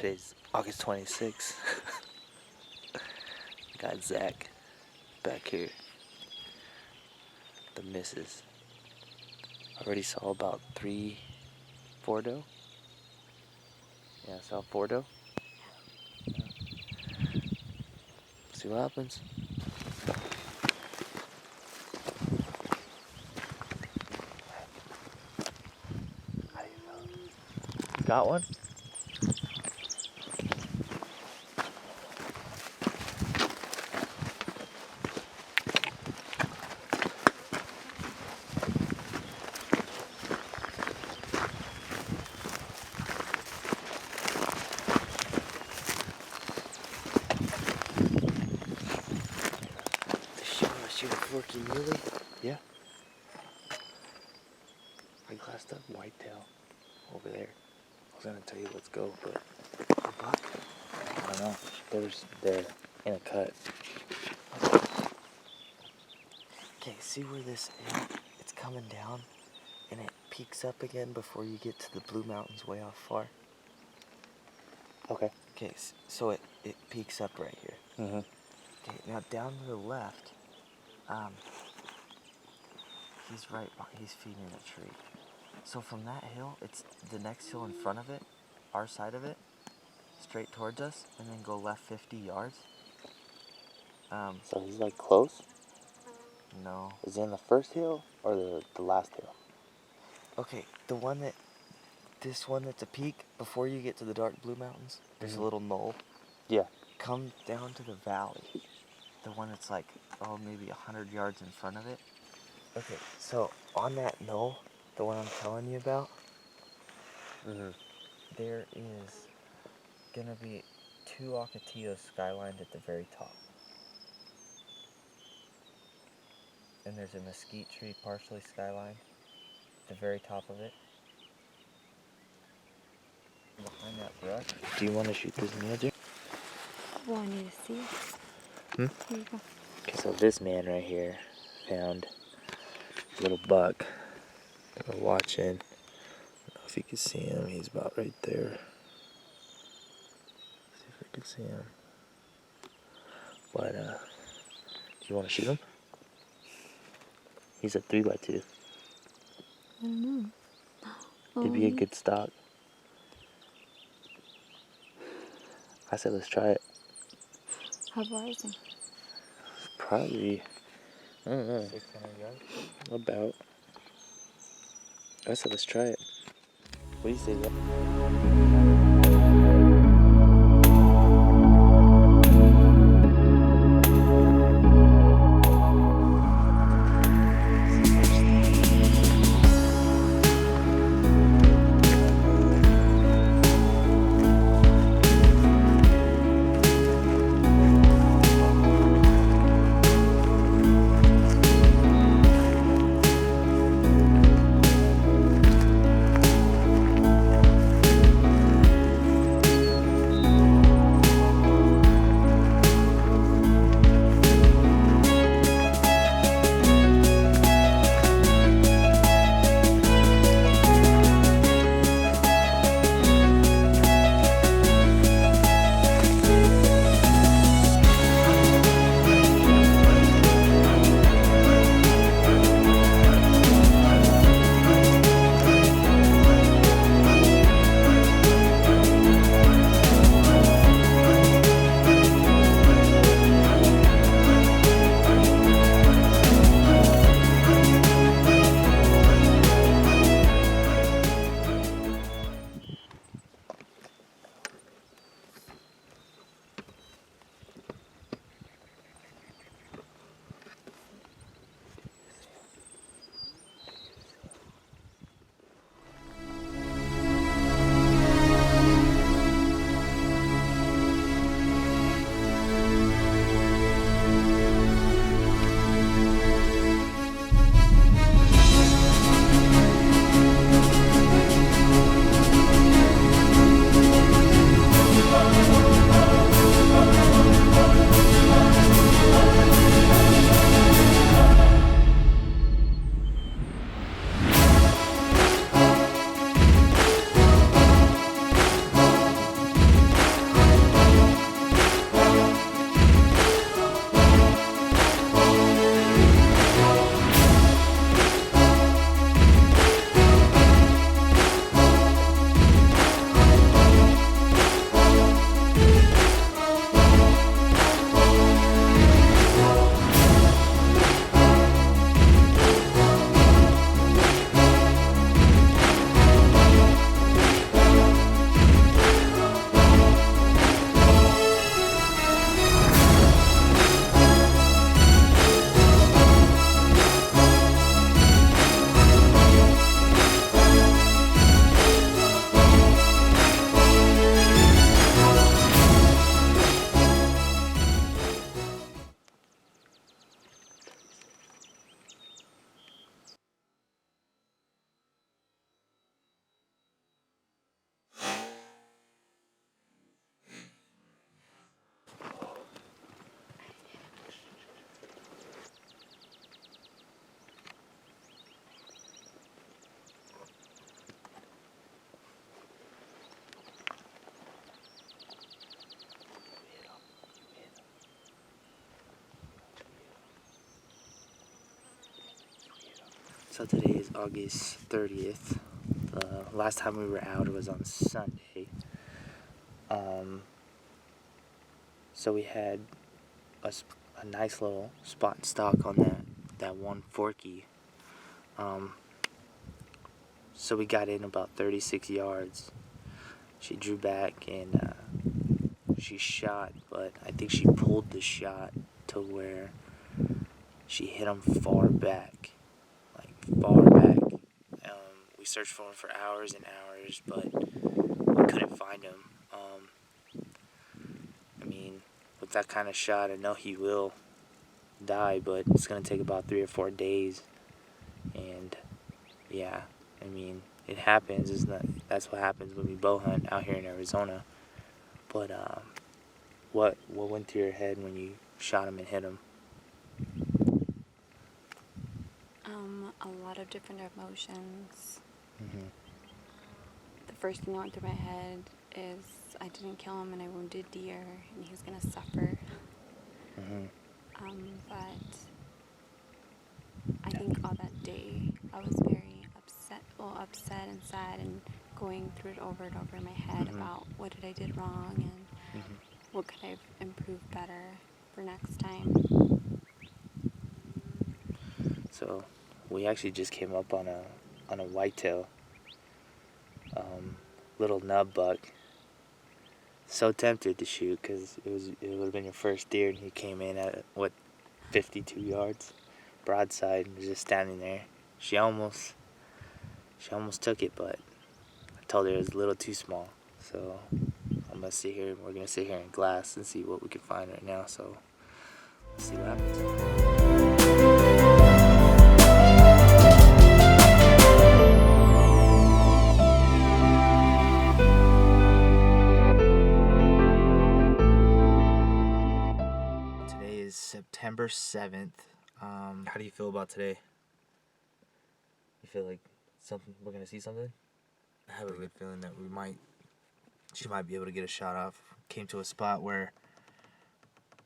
Today's August 26th. Got Zach back here. The missus. Already saw about 4 doe. Yeah, I saw 4 doe. Yeah. See what happens. How do you feel? Got one? Shoot a forky muley? Yeah. I glassed up whitetail over there. I was gonna tell you let's go, but I don't know. They're in a cut. Okay, see where this is? It's coming down and it peaks up again before you get to the Blue Mountains way off far. Okay. Okay, so it peaks up right here. Mm-hmm. Okay, now down to the left, he's feeding a tree. So from that hill, it's the next hill in front of it, our side of it, straight towards us, and then go left 50 yards. So he's like close? No. Is he in the first hill or the last hill? Okay, this one that's a peak, before you get to the dark Blue Mountains, there's a little knoll. Yeah. Come down to the valley. The one that's like, maybe 100 yards in front of it. Okay, so on that knoll, the one I'm telling you about, there is gonna be 2 ocotillos skylined at the very top. And there's a mesquite tree partially skylined at the very top of it. Behind that brush. Do you want to shoot this mule deer? Well, I need to see. Here you go. Okay, so this man right here found a little buck. We're watching. I don't know if you can see him. He's about right there. See if I can see him. But, do you want to shoot him? He's a 3x2. I don't know. He'd be a good stock. I said let's try it. How far is he? Probably, I don't know. 600 yards? About. I said let's try it. What do you say, Zach? So today is August 30th. The last time we were out was on Sunday. So we had a nice little spot and stock on that one forky. So we got in about 36 yards. She drew back and she shot, but I think she pulled the shot to where she hit him far back, like far back. We searched for him for hours and hours, but we couldn't find him. I mean, with that kind of shot, I know he will die, but it's gonna take about 3 or 4 days. And yeah, I mean, it happens. That's what happens when we bow hunt out here in Arizona. But what went through your head when you shot him and hit him? A lot of different emotions. Mm-hmm. The first thing that went through my head is I didn't kill him and I wounded deer and he's gonna suffer. Mm-hmm. But I think all that day I was very upset and sad and going through it over and over in my head about what did I did wrong and what could I have improved better for next time. So we actually just came up on a whitetail, little nub buck. So tempted to shoot because it would have been your first deer, and he came in at 52 yards, broadside, and was just standing there. She almost took it, but I told her it was a little too small. So we're gonna sit here in glass and see what we can find right now. So let's see what happens. September 7th. How do you feel about today? You feel like we're gonna see something? I have a good feeling that she might be able to get a shot off. Came to a spot where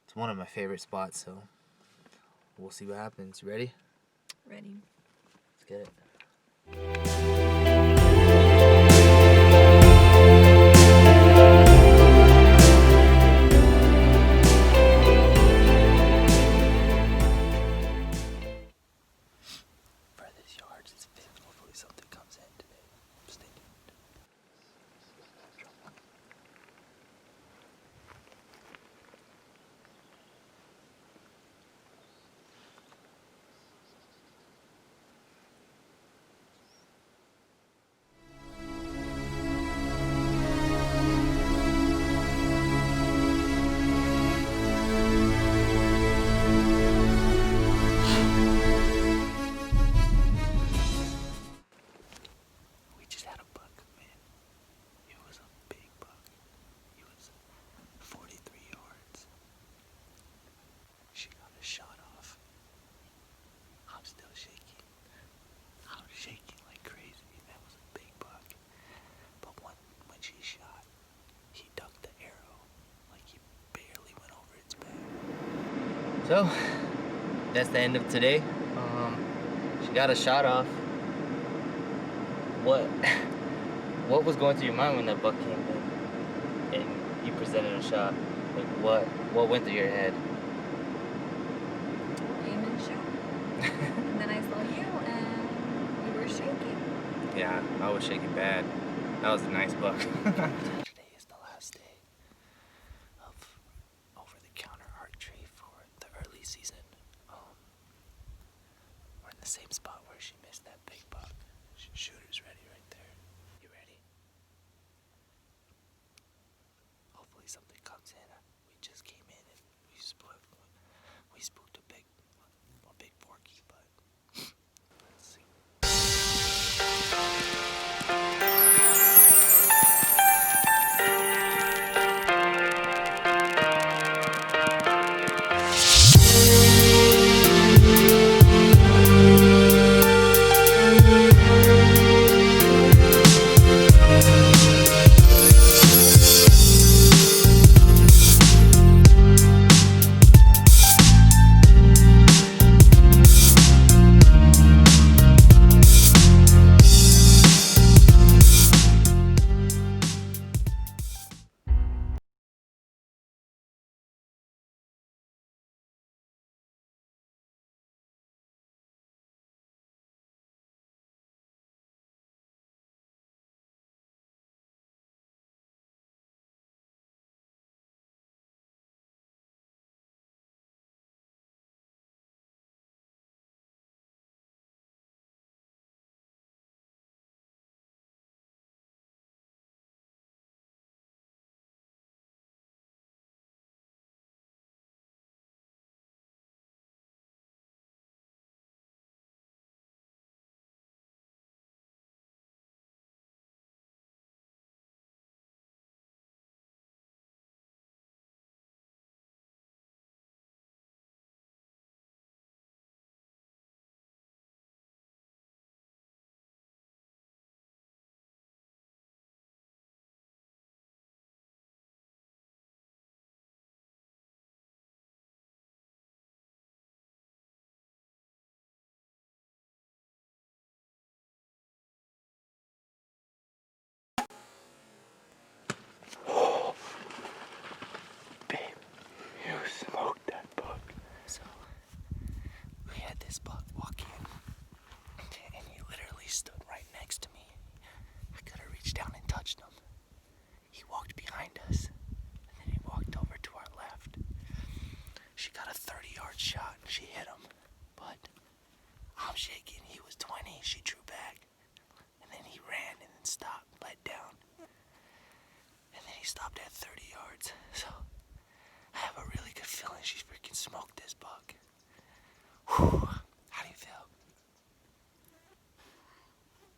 it's one of my favorite spots, so we'll see what happens. You ready? Ready. Let's get it. Something comes in today. Stay tuned. So, that's the end of today. She got a shot off. What was going through your mind when that buck came in and you presented a shot? Like what went through your head? Aim and shoot. And then I saw you and you were shaking. Yeah, I was shaking bad. That was a nice buck. Today is the last day of over-the-counter archery for the early season. We're in the same spot where she missed that big buck. Shooter's ready right there. You ready? Hopefully something comes in. We just came in and we spooked a big forky, but let's see. stopped at 30 yards, so I have a really good feeling she's freaking smoked this buck. Whew. How do you feel?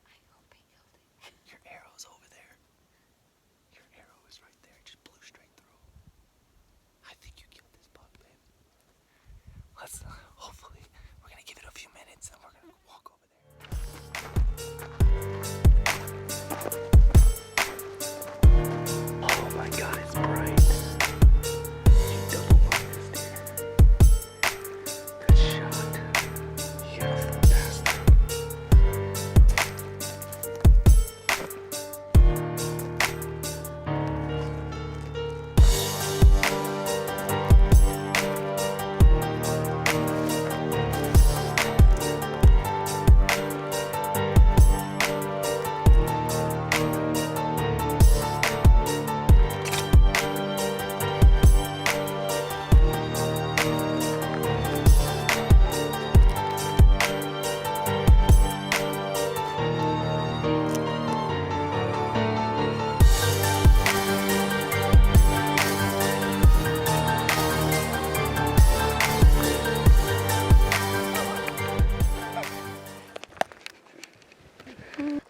I hope I killed it. Your arrow's over there. Your arrow is right there. It just blew straight through. I think you killed this buck, babe. Let's, hopefully, we're gonna give it a few minutes and we're gonna walk over there. Oh my God, it's bright. You double marked this deer. Good shot. Beautiful bastard.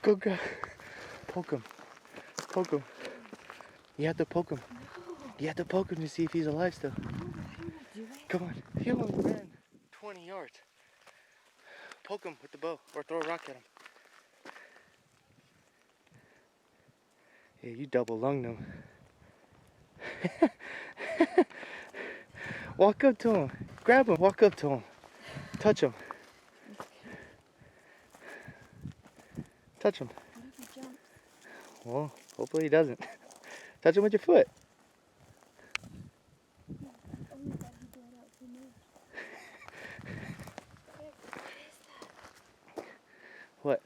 Go grab, poke him, poke him. You have to poke him. You have to poke him to see if he's alive still. Come on, he only ran 20 yards. Poke him with the bow or throw a rock at him. Yeah, you double lunged him. Walk up to him, grab him, walk up to him, touch him. Touch him. What if he jumps? Well, hopefully he doesn't. Touch him with your foot. Oh my God, he bled out too much. What?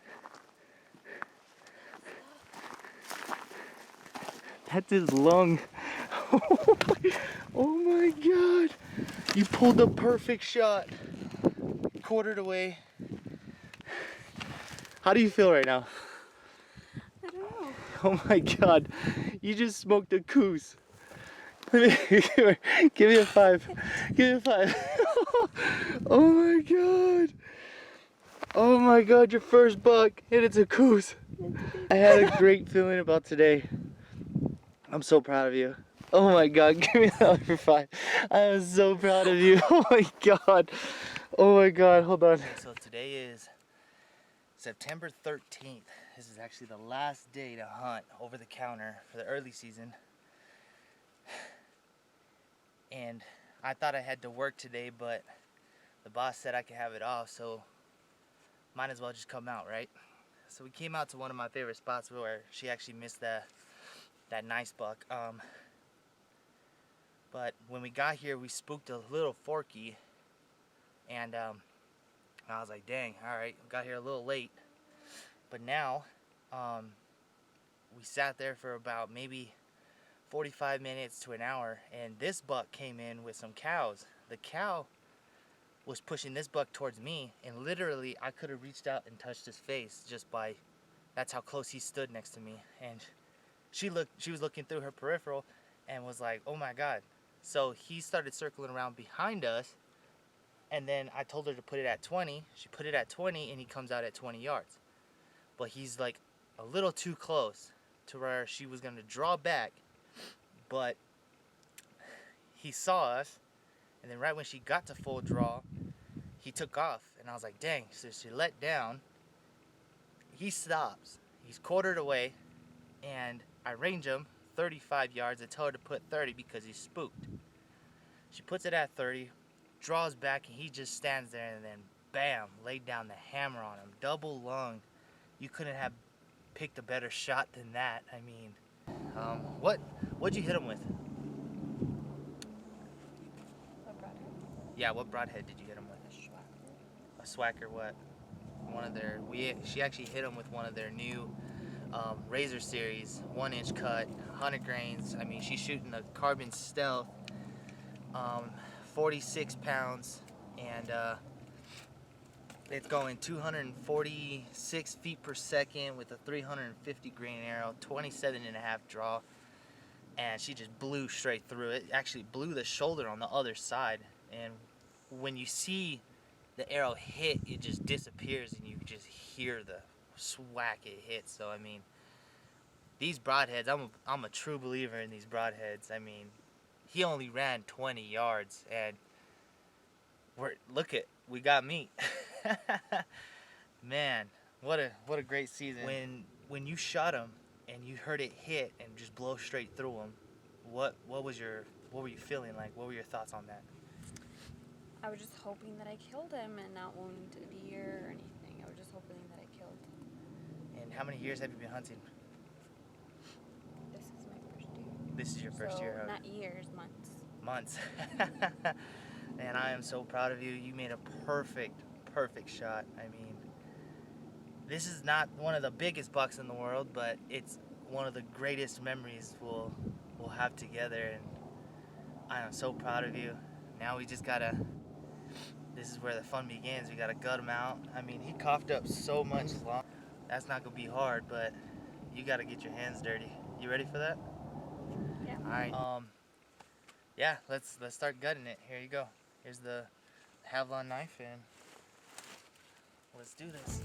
That's his lung. Oh my God. You pulled the perfect shot. Quartered away. How do you feel right now? I don't know. Oh my God. You just smoked a goose. Give me a 5. Give me a 5. Oh my God. Oh my God, your first buck, and it's a goose. I had a great feeling about today. I'm so proud of you. Oh my God, give me another 5. I am so proud of you. Oh my God. Oh my God, hold on. So today is September 13th. This is actually the last day to hunt over the counter for the early season. And I thought I had to work today, but the boss said I could have it off, so might as well just come out, right? So we came out to one of my favorite spots where she actually missed that nice buck. But when we got here, we spooked a little forky, and I was like, dang, all right, got here a little late. But now, we sat there for about maybe 45 minutes to an hour, and this buck came in with some cows. The cow was pushing this buck towards me, and literally I could have reached out and touched his face just by, that's how close he stood next to me. And she was looking through her peripheral and was like, oh my God. So he started circling around behind us, and then I told her to put it at 20. She put it at 20, and he comes out at 20 yards. But he's like a little too close to where she was gonna draw back, but he saw us, and then right when she got to full draw, he took off, and I was like, dang. So she let down. He stops. He's quartered away, and I range him 35 yards. I tell her to put 30 because he's spooked. She puts it at 30, draws back, and he just stands there, and then bam, laid down the hammer on him. Double lung. You couldn't have picked a better shot than that. I mean, what'd you hit him with? A broadhead? Yeah, what broadhead did you hit him with? A Swacker what? One of their, she actually hit him with one of their new Razor series, 1-inch cut, 100 grains. I mean, she's shooting a carbon stealth, 46 pounds, and it's going 246 feet per second with a 350 grain arrow, 27.5 draw. and she just blew straight through it. Actually blew the shoulder on the other side, and when you see the arrow hit, it just disappears and you just hear the swack it hits. So I mean, these broadheads, I'm a true believer in these broadheads. I mean, he only ran 20 yards, and we got meat. Man, what a great season. When you shot him and you heard it hit and just blow straight through him, what were you feeling like? What were your thoughts on that? I was just hoping that I killed him and not wound a deer or anything. I was just hoping that I killed. And how many years have you been hunting? This is my first year. This is your first year, huh? Not years, months. Months. And I am so proud of you. You made a perfect shot. I mean, this is not one of the biggest bucks in the world, but it's one of the greatest memories we'll have together, and I am so proud of you. Now we just gotta, this is where the fun begins. We gotta gut him out. I mean, he coughed up so much long. That's not gonna be hard, but you gotta get your hands dirty. You ready for that? Yeah. All right. Yeah, let's start gutting it. Here you go. Here's the Havlon knife, and let's do this.